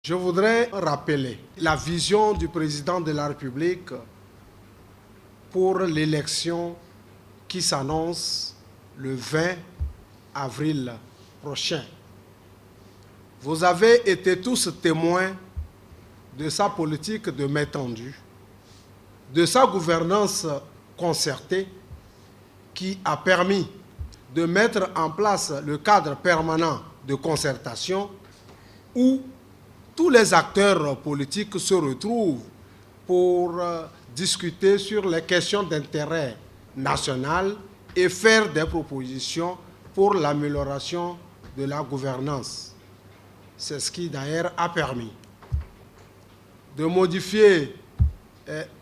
Je voudrais rappeler la vision du président de la République pour l'élection qui s'annonce le 20 avril prochain. Vous avez été tous témoins de sa politique de main tendue, de sa gouvernance concertée qui a permis de mettre en place le cadre permanent de concertation où tous les acteurs politiques se retrouvent pour discuter sur les questions d'intérêt national et faire des propositions pour l'amélioration de la gouvernance. C'est ce qui d'ailleurs a permis de modifier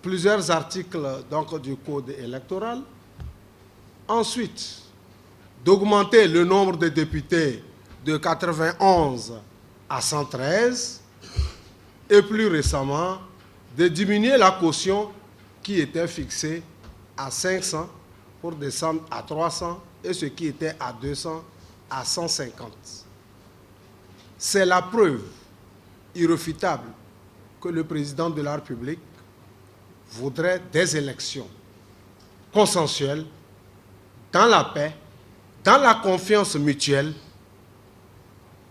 plusieurs articles du Code électoral, ensuite d'augmenter le nombre de députés de 91 à 113, et plus récemment, de diminuer la caution qui était fixée à 500 pour descendre à 300 et ce qui était à 200 à 150. C'est la preuve irréfutable que le président de la République voudrait des élections consensuelles, dans la paix, dans la confiance mutuelle,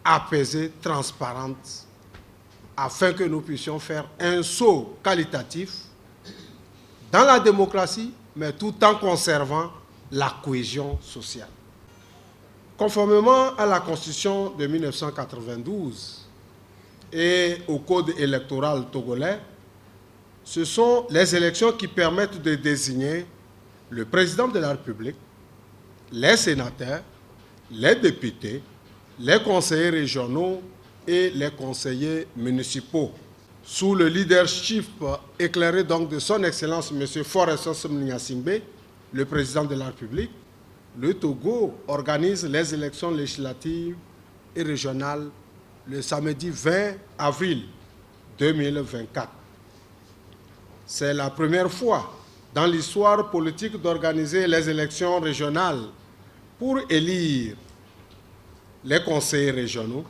apaisée, transparente, afin que nous puissions faire un saut qualitatif dans la démocratie, mais tout en conservant la cohésion sociale. Conformément à la Constitution de 1992 et au Code électoral togolais, ce sont les élections qui permettent de désigner le président de la République, les sénateurs, les députés, les conseillers régionaux et les conseillers municipaux. Sous le leadership éclairé de son Excellence M. Faure Sossom Gnassingbé, le président de la République, le Togo organise les élections législatives et régionales le samedi 20 avril 2024. C'est la première fois dans l'histoire politique d'organiser les élections régionales pour élire les conseillers régionaux.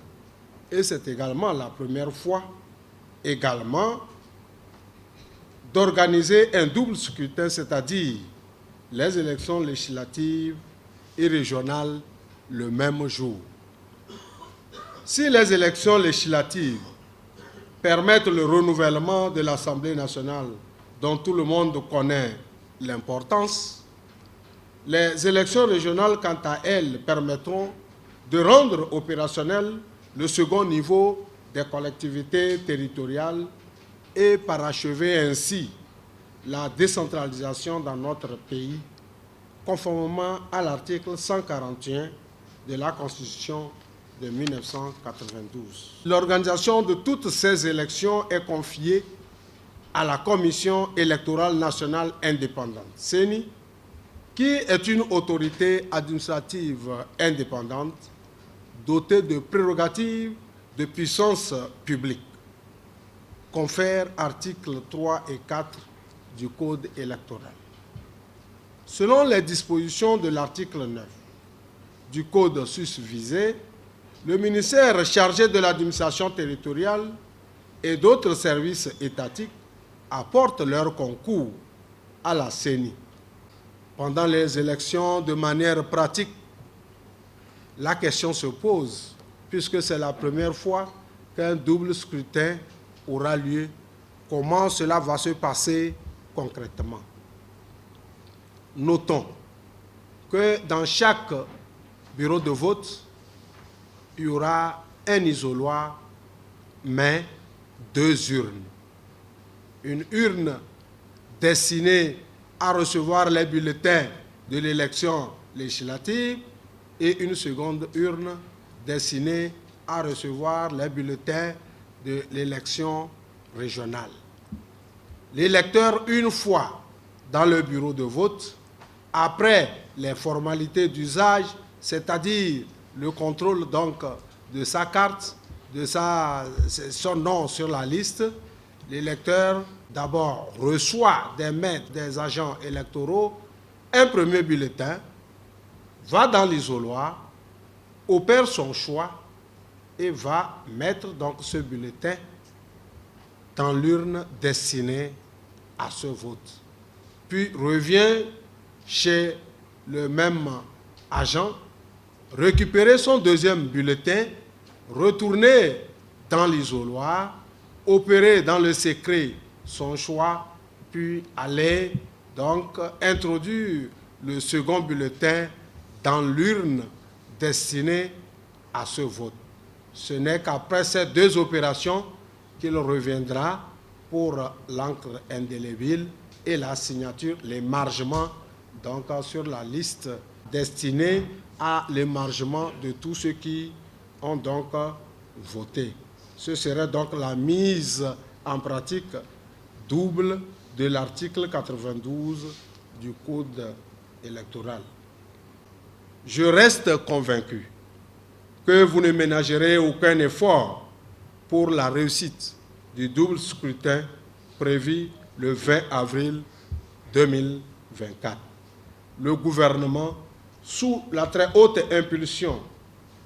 Et c'est également la première fois d'organiser un double scrutin, c'est-à-dire les élections législatives et régionales le même jour. Si les élections législatives permettent le renouvellement de l'Assemblée nationale dont tout le monde connaît l'importance, les élections régionales, quant à elles, permettront de rendre opérationnel le second niveau des collectivités territoriales et parachever ainsi la décentralisation dans notre pays, conformément à l'article 141 de la Constitution de 1992. L'organisation de toutes ces élections est confiée à la Commission électorale nationale indépendante, CENI, qui est une autorité administrative indépendante dotée de prérogatives de puissance publique, confère articles 3 et 4 du Code électoral. Selon les dispositions de l'article 9 du Code susvisé, le ministère chargé de l'administration territoriale et d'autres services étatiques apportent leur concours à la CENI. Pendant les élections, de manière pratique, la question se pose, puisque c'est la première fois qu'un double scrutin aura lieu. Comment cela va se passer concrètement? Notons que dans chaque bureau de vote, il y aura un isoloir, mais 2 urnes. Une urne destinée à recevoir les bulletins de l'élection législative et une seconde urne destinée à recevoir les bulletins de l'élection régionale. L'électeur, une fois dans le bureau de vote, après les formalités d'usage, c'est-à-dire le contrôle de sa carte, de son nom sur la liste, l'électeur d'abord reçoit des mains des agents électoraux un premier bulletin, va dans l'isoloir, opère son choix et va mettre donc ce bulletin dans l'urne destinée à ce vote. Puis revient chez le même agent, récupérer son deuxième bulletin, retourner dans l'isoloir, opérer dans le secret son choix, puis aller donc introduire le second bulletin dans l'urne destinée à ce vote. Ce n'est qu'après ces deux opérations qu'il reviendra pour l'encre indélébile et la signature, l'émargement donc sur la liste destinée à l'émargement de tous ceux qui ont donc voté. Ce serait donc la mise en pratique double de l'article 92 du Code électoral. Je reste convaincu que vous ne ménagerez aucun effort pour la réussite du double scrutin prévu le 20 avril 2024. Le gouvernement, sous la très haute impulsion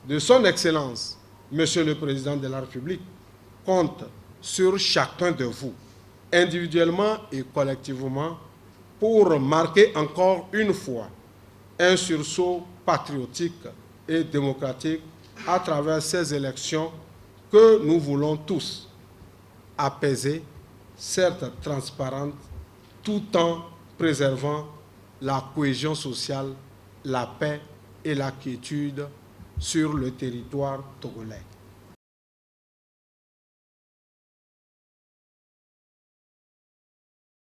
de son Excellence, Monsieur le Président de la République, compte sur chacun de vous, individuellement et collectivement, pour marquer encore une fois un sursaut patriotique et démocratique à travers ces élections que nous voulons tous apaisées, certes transparentes, tout en préservant la cohésion sociale, la paix et la quiétude sur le territoire togolais.